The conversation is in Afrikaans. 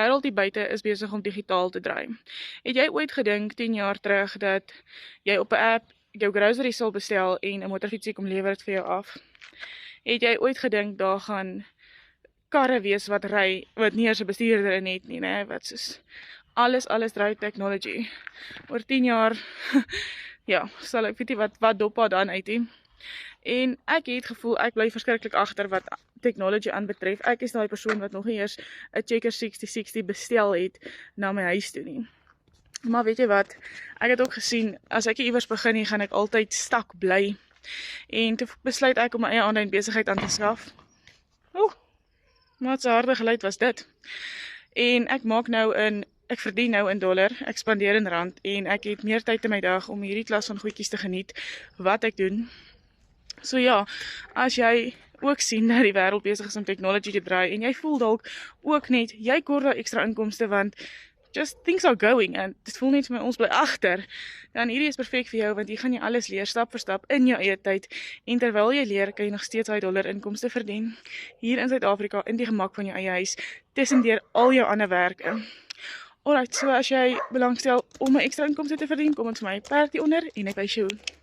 wêreld hier buite is besig om digitaal te draai. Het jy ooit gedink 10 jaar terug dat jy op 'n app jou groceries sal bestel en 'n motorfietsie kom lewer dit vir jou af? Het jy ooit gedink daar gaan karre wees wat ry wat nie eers 'n bestuurder in het nie, né? Wat soos alles draai technology. Oor 10 jaar ja, sal ek weet nie wat dop haar dan uit nie. En ek het gevoel ek bly verskriklik agter wat technology aanbetref. Ek is daai persoon wat nog nie eers 'n Checker 6060 bestel het na my huis toe nie. Maar weet jy wat, ek het ook gesien, as ek iewers begin nie, gaan ek altyd stak bly. En toe besluit ek om my eie aanlyn besigheid aan te skaf. Wat 'n harde geluid was dit. En ek verdien nou in dollar, ek spandeer in rand en ek het meer tyd in my dag om hierdie klas van goedjies te geniet wat ek doen. So ja, as jy ook sien dat die wêreld besig is om technology te draai en jy voel dalk ook net, jy kort daai ekstra inkomste want just things are going en dit voel net vir my ons bly agter, dan hierdie is perfek vir jou want hier gaan jy alles leer stap vir stap in jou eie tyd en terwyl jy leer kan jy nog steeds daai dollar inkomste verdien hier in Suid-Afrika in die gemak van jou eie huis tussendeur al jou ander werke. Alright, so as jy belangstel om 'n ekstra inkomste te verdien, kom ons vir my perd hier onder en ek wys jou hoe.